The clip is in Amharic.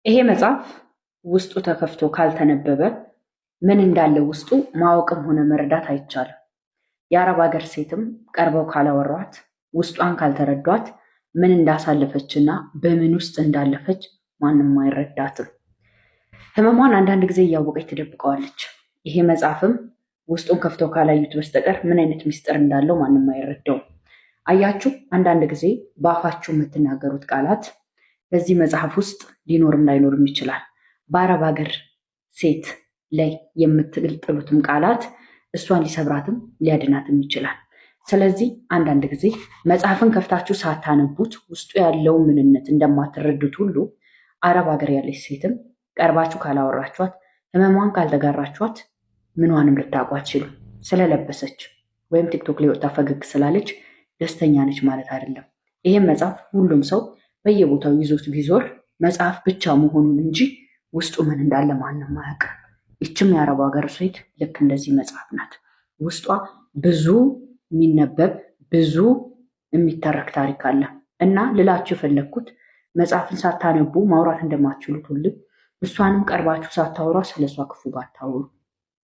ይሄ መጽሐፍ ውስጡ ተከፍቶ ካልተነበበ ምን እንዳለ ውስጡ ማወቅም ሆነ መረዳት አይቻልም። የአረብ ሀገር ሴትም ቀርበው ካላወሯት ውስጧን ካልተረዷት ምን እንዳሳለፈችና በምን ውስጥ እንዳለፈች ማንም አይረዳትም። ህመሟን አንዳንድ ጊዜ እያወቀች ትደብቀዋለች። ይሄ መጽሐፍም ውስጡን ከፍተው ካላዩት በስተቀር ምን አይነት ምስጢር እንዳለው ማንም አይረዳውም። አያችሁ፣ አንዳንድ ጊዜ በአፋችሁ የምትናገሩት ቃላት በዚህ መጽሐፍ ውስጥ ሊኖርም ላይኖርም ይችላል። በአረብ ሀገር ሴት ላይ የምትጥሉትም ቃላት እሷን ሊሰብራትም ሊያድናትም ይችላል። ስለዚህ አንዳንድ ጊዜ መጽሐፍን ከፍታችሁ ሳታነቡት ውስጡ ያለው ምንነት እንደማትረዱት ሁሉ አረብ ሀገር ያለች ሴትም ቀርባችሁ ካላወራችኋት፣ ህመሟን ካልተጋራችኋት ምኗንም ልታውቁ አትችሉም። ስለለበሰች ወይም ቲክቶክ ላይ ወጣ ፈገግ ስላለች ደስተኛ ነች ማለት አይደለም። ይህም መጽሐፍ ሁሉም ሰው በየቦታው ይዞት ቢዞር መጽሐፍ ብቻ መሆኑን እንጂ ውስጡ ምን እንዳለ ማንም አያውቅም። ይችም የአረብ ሀገር ሴት ልክ እንደዚህ መጽሐፍ ናት። ውስጧ ብዙ የሚነበብ ብዙ የሚተረክ ታሪክ አለ እና ልላችሁ የፈለግኩት መጽሐፍን ሳታነቡ ማውራት እንደማትችሉት ሁሉ እሷንም ቀርባችሁ ሳታወሯ ስለሷ ክፉ ባታወሩ።